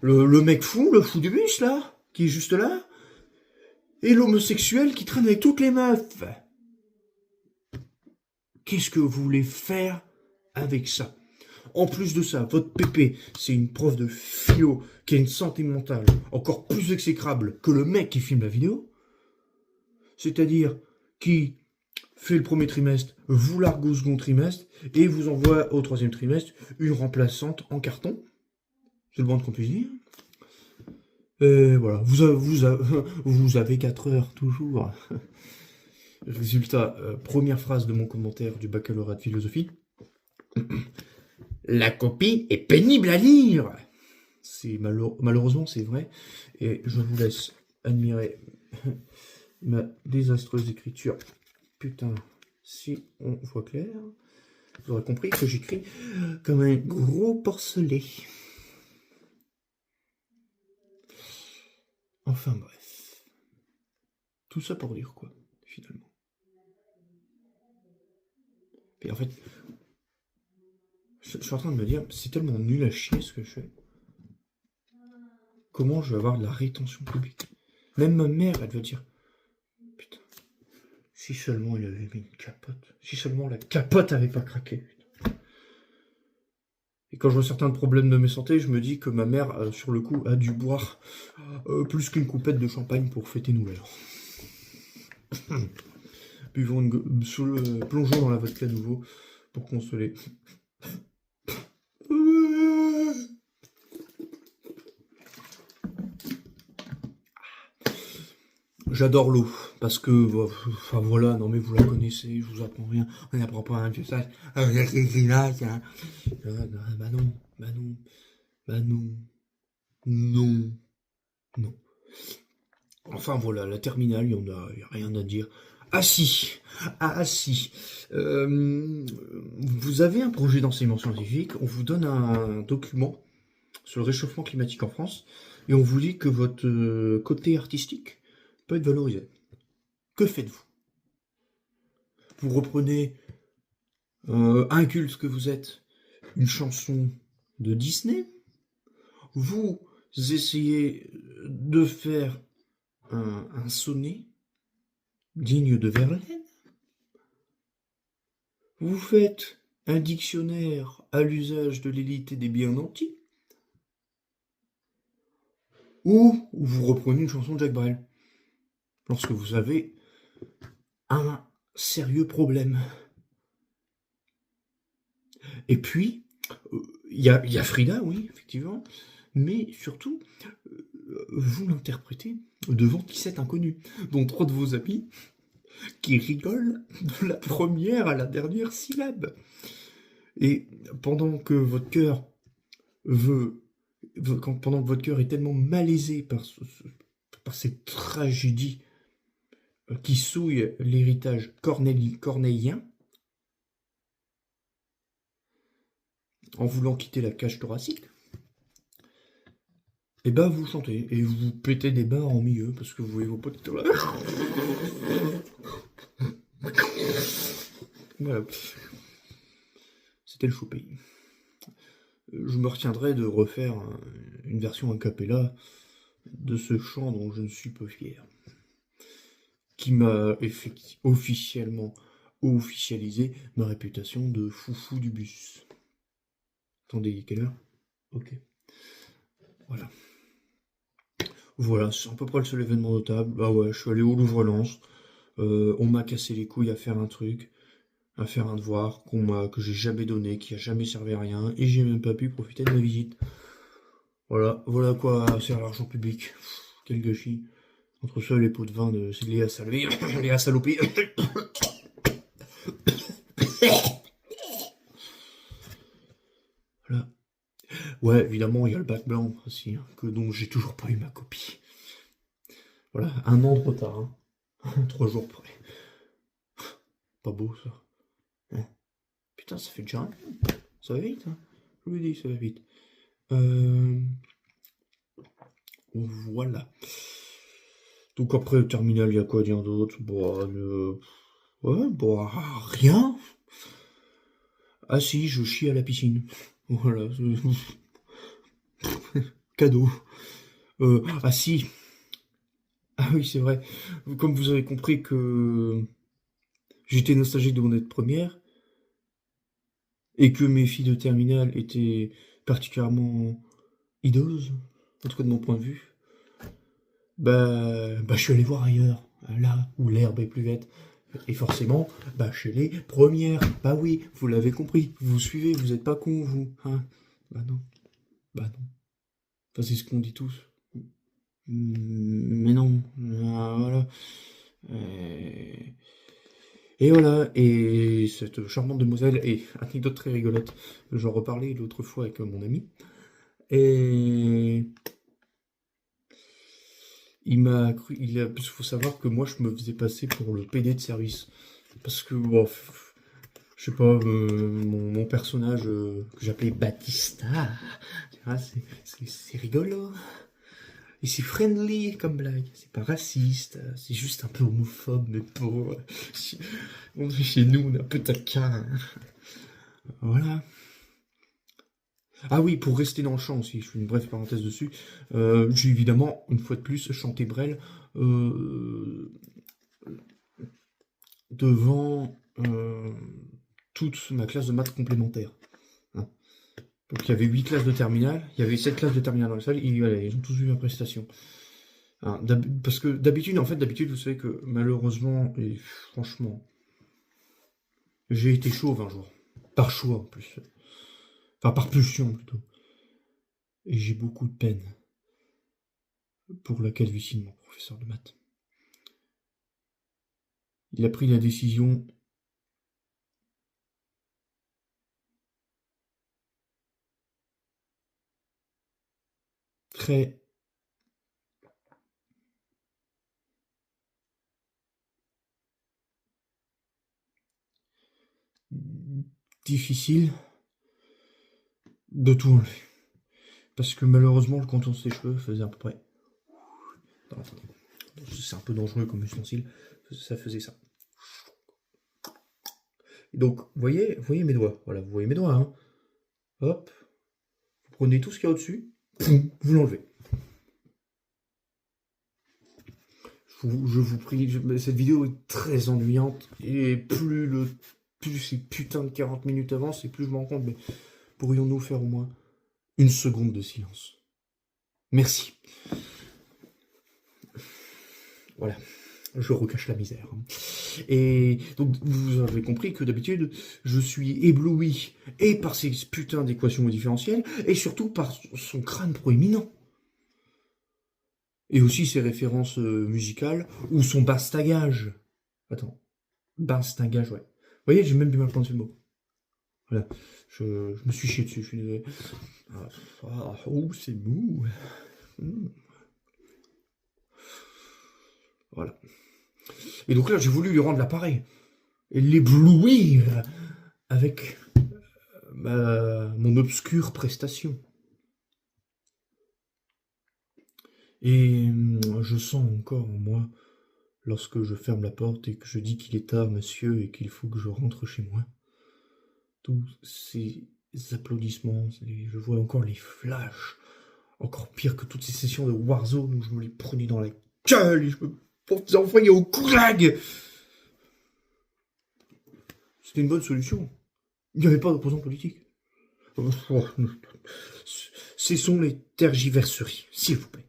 Le mec fou, le fou du bus, là, qui est juste là. Et l'homosexuel qui traîne avec toutes les meufs. Qu'est-ce que vous voulez faire avec ça? En plus de ça, votre pépé, c'est une prof de philo qui a une santé mentale encore plus exécrable que le mec qui filme la vidéo. C'est-à-dire qui fait le premier trimestre, vous largue au second trimestre, et vous envoie au troisième trimestre une remplaçante en carton. C'est le moins qu'on puisse dire. Et voilà, vous avez 4 heures toujours. Résultat, première phrase de mon commentaire du baccalauréat de philosophie. La copie est pénible à lire. C'est malheureusement c'est vrai. Et je vous laisse admirer ma désastreuse écriture. Putain, si on voit clair, vous aurez compris que j'écris comme un gros porcelet. Enfin bref. Tout ça pour dire quoi, finalement. Et en fait, je suis en train de me dire, c'est tellement nul à chier ce que je fais. Comment je vais avoir de la rétention publique? Même ma mère, elle va dire, putain, si seulement il avait mis une capote, si seulement la capote avait pas craqué. Putain. Et quand je vois certains problèmes de mes santé, je me dis que ma mère, sur le coup, a dû boire plus qu'une coupette de champagne pour fêter Nouvel An. Plongeons dans la vodka à nouveau pour consoler. J'adore l'eau, parce que, enfin voilà, non mais vous la connaissez, je vous apprends rien, on n'apprend pas un vieux sac. Bah non, non. Enfin voilà, la terminale, il n'y a rien à dire. Ah si, vous avez un projet d'enseignement scientifique, on vous donne un document sur le réchauffement climatique en France, et on vous dit que votre côté artistique peut être valorisé. Que faites-vous? Vous reprenez un culte que vous êtes, une chanson de Disney, vous essayez de faire un sonnet digne de Verlaine, vous faites un dictionnaire à l'usage de l'élite et des bien nantis, ou vous reprenez une chanson de Jacques Brel, lorsque vous avez un sérieux problème. Et puis, il y a Frida, oui, effectivement, mais surtout, vous l'interprétez devant 17 inconnus, dont 3 de vos amis qui rigolent de la première à la dernière syllabe. Et pendant que votre cœur pendant que votre cœur est tellement malaisé par cette tragédie qui souille l'héritage corneillien, en voulant quitter la cage thoracique, et ben vous chantez, et vous pétez des barres en milieu, parce que vous voyez vos potes là. Voilà. C'était le chaud pays. Je me retiendrai de refaire une version a cappella de ce chant dont je ne suis pas fier. qui m'a officiellement officialisé ma réputation de foufou du bus. Attendez, quelle heure? Ok. Voilà. Voilà, c'est à peu près le seul événement notable. Ah ouais, je suis allé au Louvre-Lens. On m'a cassé les couilles à faire un truc, à faire un devoir que j'ai jamais donné, qui a jamais servi à rien, et j'ai même pas pu profiter de ma visite. Voilà à quoi sert l'argent public. Pff, quel gâchis. Entre ça et les pots de vin de Léa Salvé, Léa Salopé. Voilà. Ouais, évidemment, il y a le bac blanc aussi, hein, dont j'ai toujours pas eu ma copie. Voilà, 1 an de retard, hein. 3 jours près. Pas beau ça. Hein. Putain, ça fait déjà un an. Ça va vite, hein. Je vous dis, ça va vite. Voilà. Donc après le terminal, il y a quoi dire d'autre? Ouais, rien. Ah si, je chie à la piscine. Voilà. Cadeau. Ah si. Ah oui, c'est vrai. Comme vous avez compris que j'étais nostalgique de mon année de première, et que mes filles de terminale étaient particulièrement hideuses, en tout cas de mon point de vue, je suis allé voir ailleurs, là où l'herbe est plus verte. Et forcément, chez les premières. Bah oui, vous l'avez compris, vous suivez, vous êtes pas cons, vous, hein? Bah non, bah non. Enfin, c'est ce qu'on dit tous. Mais non, voilà. Euh, Et voilà, et cette charmante demoiselle, et anecdote très rigolote, j'en reparlais l'autre fois avec mon ami, et faut savoir que moi je me faisais passer pour le PD de service. Parce que, bon, je sais pas, mon personnage que j'appelais Batista, tu vois, c'est rigolo. Et c'est friendly comme blague, c'est pas raciste, c'est juste un peu homophobe, mais bon, chez nous on est un peu taquin. Voilà. Ah oui, pour rester dans le chant aussi, je fais une brève parenthèse dessus. J'ai évidemment, une fois de plus, chanté Brel devant toute ma classe de maths complémentaire. Hein. Donc il y avait 8 classes de terminale, il y avait 7 classes de terminale dans la salle, et voilà, ils ont tous eu ma prestation. Hein, parce que d'habitude, vous savez que malheureusement, et franchement, j'ai été chauve un jour. Par choix en plus. Enfin, par pulsion plutôt. Et j'ai beaucoup de peine pour la calvitie de mon professeur de maths. Il a pris la décision très difficile de tout enlever. Parce que malheureusement, le contour de ses cheveux faisait à peu près... Attendez. C'est un peu dangereux comme ustensile. Ça faisait ça. Et donc, vous voyez mes doigts. Voilà, vous voyez mes doigts, hein. Hop. Vous prenez tout ce qu'il y a au-dessus. Vous l'enlevez. Je vous prie, cette vidéo est très ennuyante. Et plus ces putains de 40 minutes avancent, et plus je me rends compte, mais pourrions-nous faire au moins une seconde de silence? Merci. Voilà. Je recache la misère. Et donc, vous avez compris que d'habitude, je suis ébloui et par ces putains d'équations différentielles, et surtout par son crâne proéminent. Et aussi ses références musicales, ou son bastagage. Attends. Bastagage, ouais. Vous voyez, j'ai même du mal à prononcer le mot. Voilà. Je me suis chié dessus, je suis désolé. C'est mou. Voilà. Et donc là, j'ai voulu lui rendre l'appareil. Et l'éblouir avec mon obscure prestation. Et je sens encore en moi, lorsque je ferme la porte et que je dis qu'il est tard, monsieur, et qu'il faut que je rentre chez moi, tous ces applaudissements, je vois encore les flashs, encore pire que toutes ces sessions de Warzone où je me les prenais dans la gueule et je me pour les envoyer au goulag. C'était une bonne solution. Il n'y avait pas d'opposant politique. Cessons les tergiverseries, s'il vous plaît.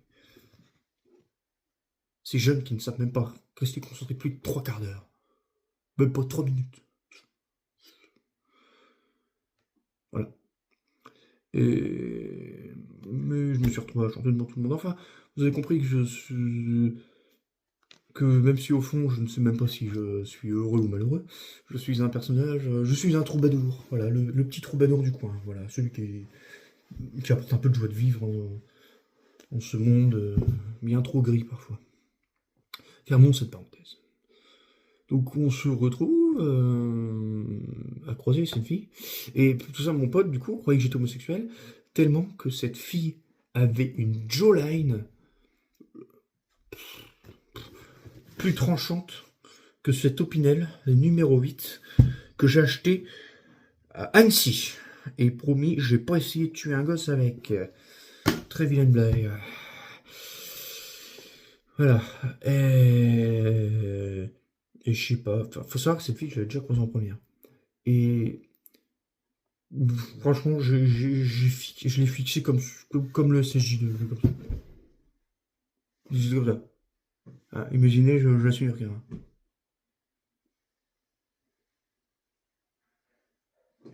Ces jeunes qui ne savent même pas rester concentrés plus de 3/4 d'heure. Même pas 3 minutes. Voilà. Mais je me suis retrouvé à chanter devant tout le monde. Enfin, vous avez compris que même si au fond je ne sais même pas si je suis heureux ou malheureux, je suis un personnage, je suis un troubadour. Voilà, le petit troubadour du coin. Voilà, celui qui apporte un peu de joie de vivre en ce monde bien trop gris parfois. Fermons cette parenthèse. Donc on se retrouve à croiser cette fille. Et tout ça, mon pote, du coup, croyait que j'étais homosexuel, tellement que cette fille avait une jawline plus tranchante que cette Opinel, numéro 8, que j'ai acheté à Annecy. Et promis, j'ai pas essayé de tuer un gosse avec. Très vilaine blague. Voilà. Et je sais pas. Faut savoir que cette fille, je l'avais déjà croisée en première. Et franchement, je l'ai fixé comme le SSJ2. Comme ça. C'est comme ça. Ah, imaginez, je la suis quelqu'un.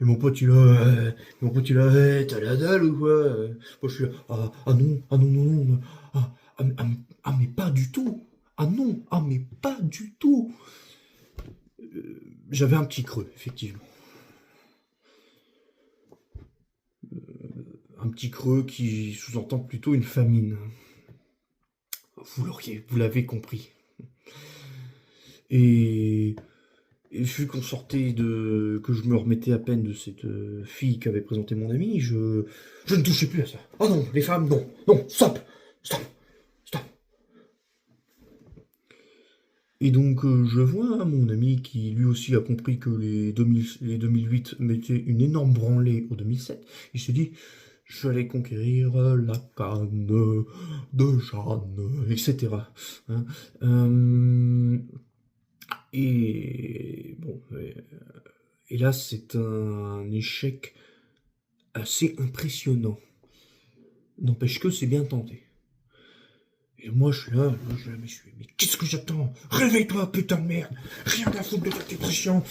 Et mon pote, t'as la dalle ou quoi? Moi, je suis là, non, mais pas du tout. Ah non, mais pas du tout. J'avais un petit creux, effectivement. Un petit creux qui sous-entend plutôt une famine. Vous l'avez compris. Et vu qu'on sortait que je me remettais à peine de cette fille qu'avait présenté mon ami, je ne touchais plus à ça. Oh non, les femmes, non, stop. Et donc je vois mon ami qui lui aussi a compris que les 2008 mettaient une énorme branlée au 2007. Il se dit, je vais aller conquérir la canne de Jeanne, etc. Hein. Et bon, et là c'est un échec assez impressionnant. N'empêche que c'est bien tenté. Et moi je suis là, mais qu'est-ce que j'attends? Réveille-toi, putain de merde! Rien à foutre de ta dépression!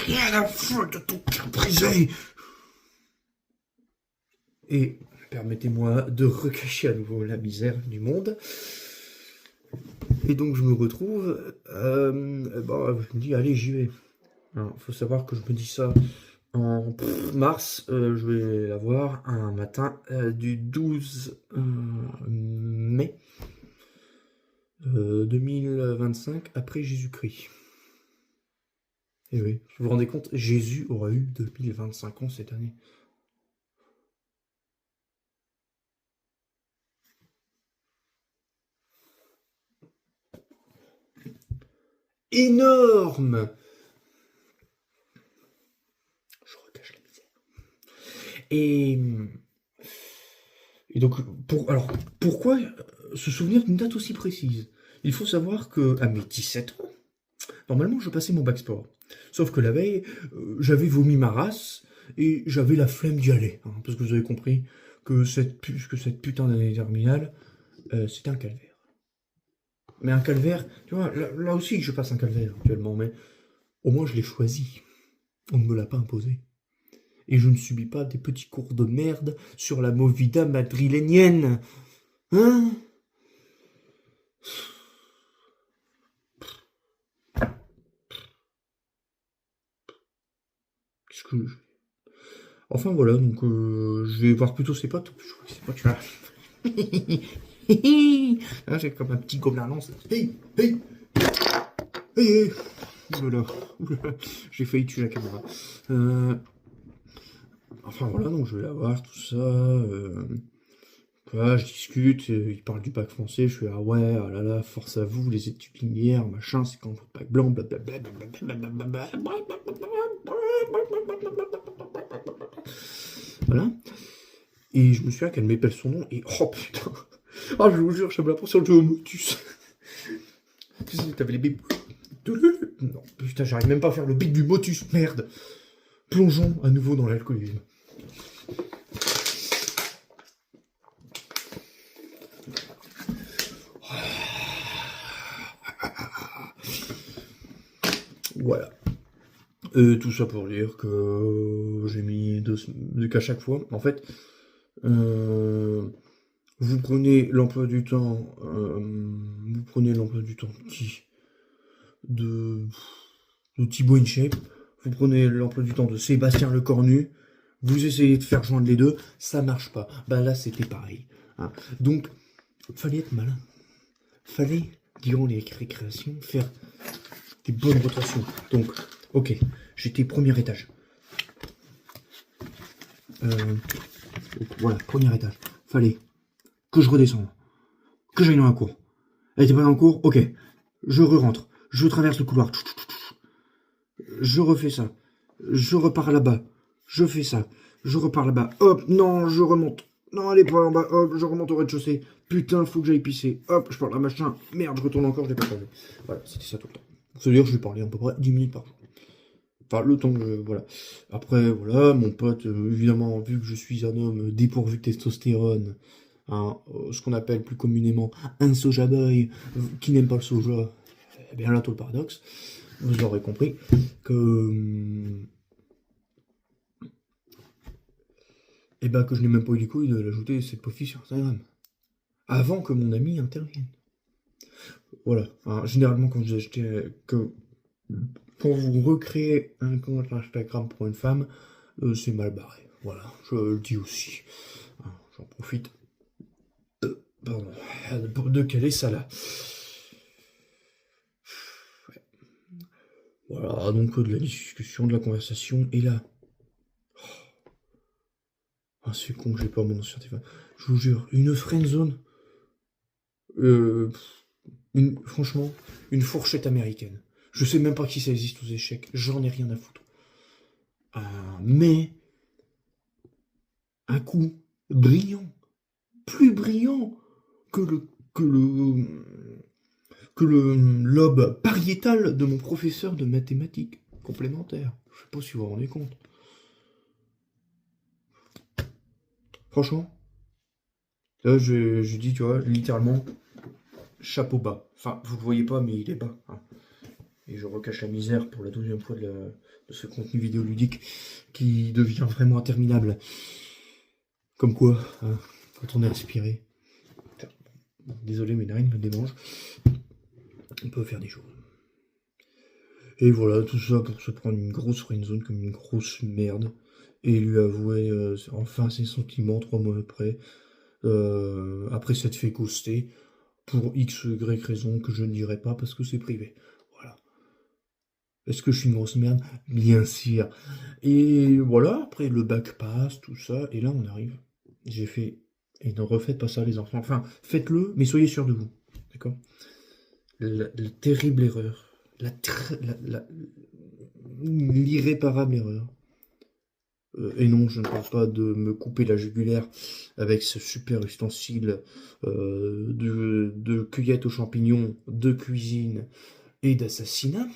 Rien à foutre de ton cœur brisé! Et permettez-moi de recacher à nouveau la misère du monde. Et donc je me retrouve, je me dis allez j'y vais. Alors, faut savoir que je me dis ça en mars, je vais la voir un matin du 12 mai 2025 après Jésus-Christ. Et oui, vous vous rendez compte, Jésus aura eu 2025 ans cette année. Énorme! Je recache la misère. Et donc, pourquoi se souvenir d'une date aussi précise? Il faut savoir que à mes 17 ans, normalement je passais mon bac sport. Sauf que la veille, j'avais vomi ma race et j'avais la flemme d'y aller. Hein, parce que vous avez compris que cette putain d'année terminale, c'était un calvaire. Mais un calvaire, tu vois, là aussi je passe un calvaire actuellement, mais au moins je l'ai choisi. On ne me l'a pas imposé. Et je ne subis pas des petits cours de merde sur la movida madrilènienne. Hein? Qu'est-ce que je... Enfin voilà, donc je vais voir plutôt ses potes. Je sais pas, tu vois. Là, j'ai comme un petit gobelin lance. Hey. Oulala. J'ai failli tuer la caméra. Enfin voilà, donc je vais la voir, tout ça. Voilà, je discute, il parle du bac français, je fais ah ouais, ah là là, force à vous, les études linéaires, machin, c'est quand votre bac blanc, blablabla. Voilà. Et je me souviens qu'elle m'épelle son nom, et oh putain, Ah, je vous jure, j'avais l'impression de jouer au Motus. Tu sais, t'avais les bip. Non, putain, j'arrive même pas à faire le beat du Motus, merde. Plongeons à nouveau dans l'alcoolisme. Voilà. Tout ça pour dire que j'ai mis qu'à chaque fois, en fait, vous prenez l'emploi du temps, qui de Thibaut InShape, vous prenez l'emploi du temps de Sébastien Lecornu, vous essayez de faire joindre les deux, ça marche pas. Bah là, c'était pareil. Hein. Donc, fallait être malin. Fallait, durant les récréations, faire des bonnes rotations. Donc, ok, j'étais premier étage. Voilà, premier étage. Fallait que je redescende, que j'aille dans la cour. Elle était pas dans la cour, ok. Je re-rentre, je traverse le couloir. Je refais ça. Je repars là-bas. Je fais ça. Je repars là-bas. Hop, non, je remonte. Non, elle est pas en bas. Hop, je remonte au rez-de-chaussée. Putain, faut que j'aille pisser. Hop, je parle à machin. Merde, je retourne encore, je l'ai pas parlé. Voilà, c'était ça tout le temps. C'est-à-dire, je vais parler à peu près 10 minutes par jour. Enfin, le temps que voilà. Après, voilà, mon pote, évidemment, vu que je suis un homme dépourvu de testostérone, hein, ce qu'on appelle plus communément un soja boy, qui n'aime pas le soja, eh bien là, tout le paradoxe, vous aurez compris que que je n'ai même pas eu les couilles de l'ajouter cette pauvre fille sur Instagram. Avant que mon ami intervienne. Voilà. Hein, généralement, quand vous recréez un compte Instagram pour une femme, c'est mal barré. Voilà, je le dis aussi. Hein, j'en profite. Pardon. De caler ça là. Ouais. Voilà, donc de la discussion, de la conversation, et là. Ah, c'est con que j'ai pas mon ancien téléphone. Je vous jure, une friendzone. Franchement, une fourchette américaine. Je sais même pas qui ça existe aux échecs. J'en ai rien à foutre. Mais un coup brillant, plus brillant que le lobe pariétal de mon professeur de mathématiques complémentaires. Je sais pas si vous vous rendez compte. Franchement, là, je dis, tu vois, littéralement, chapeau bas. Enfin, vous le voyez pas, mais il est bas. Hein. Et je recache la misère pour la 12e fois de ce contenu vidéoludique qui devient vraiment interminable. Comme quoi, hein, quand on est inspiré, désolé, mes narines me démangent, on peut faire des choses. Et voilà, tout ça pour se prendre une grosse friendzone comme une grosse merde et lui avouer enfin ses sentiments 3 mois après s'être fait ghoster pour X ou Y raison que je ne dirai pas parce que c'est privé. Voilà. Est-ce que je suis une grosse merde? Bien sûr. Et voilà, après le bac passe, tout ça, et là on arrive. J'ai fait, et ne refaites pas ça les enfants, enfin faites-le, mais soyez sûrs de vous, d'accord? La terrible erreur, l'irréparable erreur. Et non, je ne parle pas de me couper la jugulaire avec ce super ustensile de cueillette aux champignons, de cuisine et d'assassinat.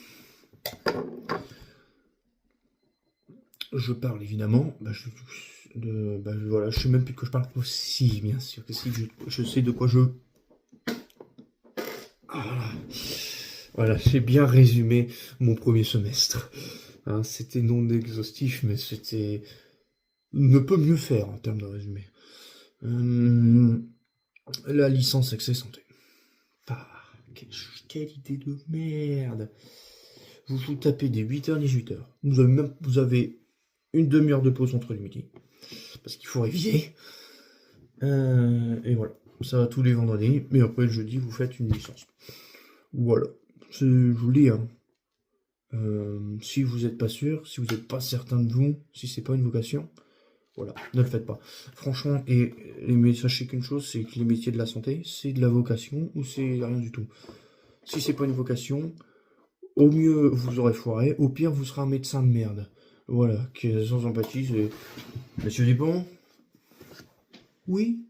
Je parle évidemment, voilà, je sais même plus de quoi je parle. Oh, si, bien sûr que si, je sais de quoi je... Voilà, j'ai bien résumé mon premier semestre. Hein, c'était non exhaustif, mais c'était... Ne peut mieux faire en termes de résumé. La licence accès santé. Ah, quelle idée de merde. Vous tapez des 8h-18h. Vous avez une demi-heure de pause entre les midi. Parce qu'il faut réviser. Et voilà. Ça va tous les vendredis. Mais après, le jeudi, vous faites une licence. Voilà. Je vous le dis, hein. Si vous n'êtes pas sûr, si vous n'êtes pas certain de vous, si c'est pas une vocation, voilà, ne le faites pas. Franchement, mais sachez qu'une chose, c'est que les métiers de la santé, c'est de la vocation ou c'est rien du tout. Si c'est pas une vocation, au mieux vous aurez foiré, au pire vous serez un médecin de merde. Voilà, qui est sans empathie, c'est... Monsieur Dupont? Oui?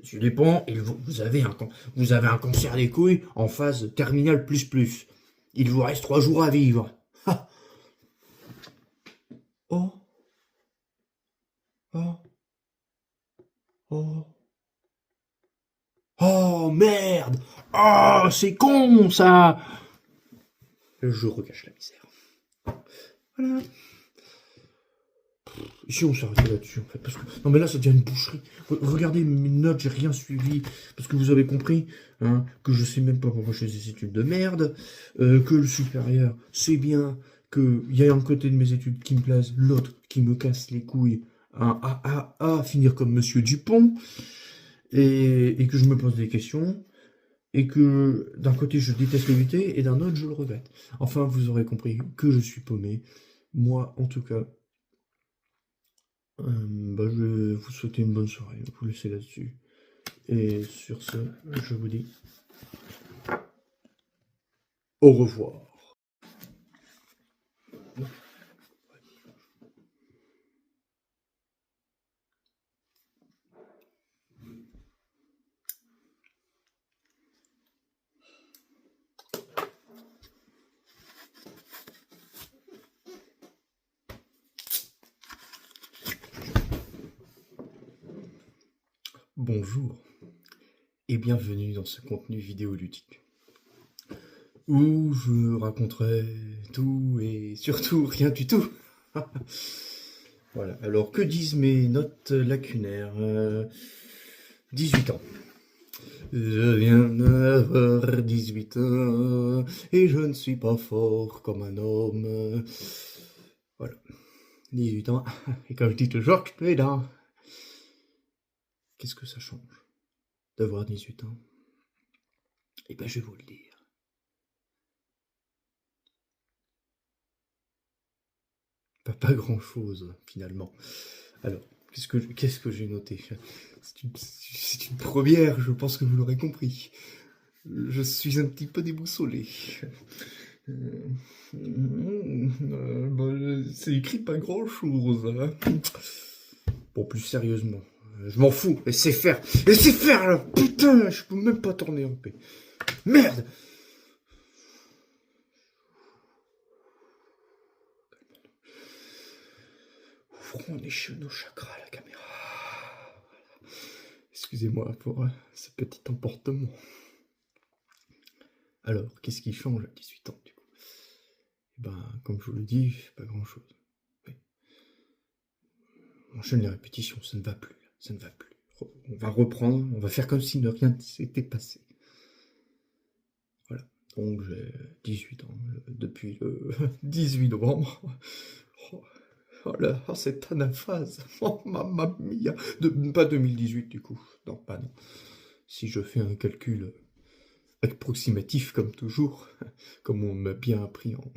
Monsieur Dupont, vous avez un cancer des couilles en phase terminale plus. Il vous reste 3 jours à vivre. Ah. Oh. Oh. Oh. Oh merde. Oh, c'est con ça. Je recache la misère. Voilà. Si on s'arrête là-dessus en fait, parce que non mais là ça devient une boucherie. Regardez mes notes, j'ai rien suivi parce que vous avez compris hein, que je sais même pas pourquoi je fais des études de merde, que le supérieur c'est bien, que il y a un côté de mes études qui me plaise, l'autre qui me casse les couilles hein, à finir comme Monsieur Dupont et que je me pose des questions et que d'un côté je déteste l'éviter et d'un autre je le regrette. Enfin vous aurez compris que je suis paumé. Moi en tout cas. Je vais vous souhaiter une bonne soirée, vous laisser là-dessus. Et sur ce, je vous dis au revoir. Bonjour et bienvenue dans ce contenu vidéoludique où je raconterai tout et surtout rien du tout. Voilà, alors que disent mes notes lacunaires 18 ans. Je viens d'avoir 18 ans et je ne suis pas fort comme un homme. Voilà, 18 ans, et comme je dis toujours, je les dents. Qu'est-ce que ça change d'avoir 18 ans? Eh ben, je vais vous le dire. Pas grand-chose, finalement. Alors, qu'est-ce que j'ai noté? C'est une première, je pense que vous l'aurez compris. Je suis un petit peu déboussolé. C'est écrit pas grand-chose. Hein. Bon, plus sérieusement, je m'en fous. Laissez faire là. Putain, je peux même pas tourner en paix. Merde. Ouvrons nos chakras à la caméra. Voilà. Excusez-moi pour ce petit emportement. Alors, qu'est-ce qui change à 18 ans du coup? Comme je vous le dis, pas grand-chose. Oui. On enchaîne les répétitions, ça ne va plus. Ça ne va plus. On va reprendre, on va faire comme si rien ne s'était passé. Voilà. Donc j'ai 18 ans depuis le 18 novembre. Oh là, cette anaphase. Oh mamma mia. Pas 2018 du coup. Non, pas non. Si je fais un calcul approximatif comme toujours, comme on m'a bien appris en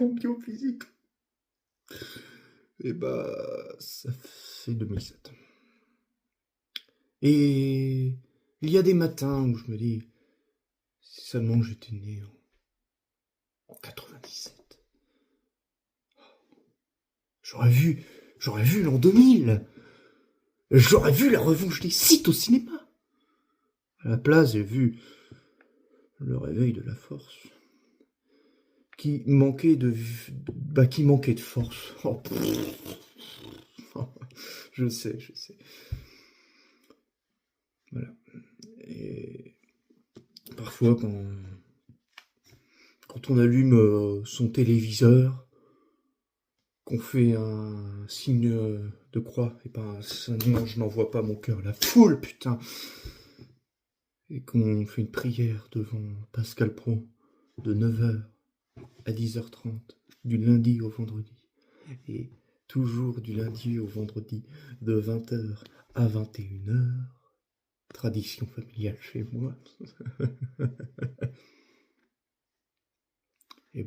biophysique. Et ça fait 2007. Et il y a des matins où je me dis, si seulement j'étais né en 97. J'aurais vu l'an 2000. J'aurais vu la revanche des Sith au cinéma. À la place, j'ai vu le réveil de la force. Qui manquait de force. Oh, je sais. Voilà. Et parfois, quand on allume son téléviseur, qu'on fait un signe de croix, et non, je n'envoie pas mon cœur, la foule, putain, et qu'on fait une prière devant Pascal Pro de 9h à 10h30, du lundi au vendredi, et toujours du lundi au vendredi, de 20h à 21h, tradition familiale chez moi, et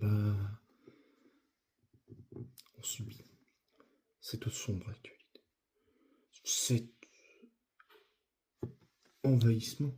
on subit cette sombre actualité, cet envahissement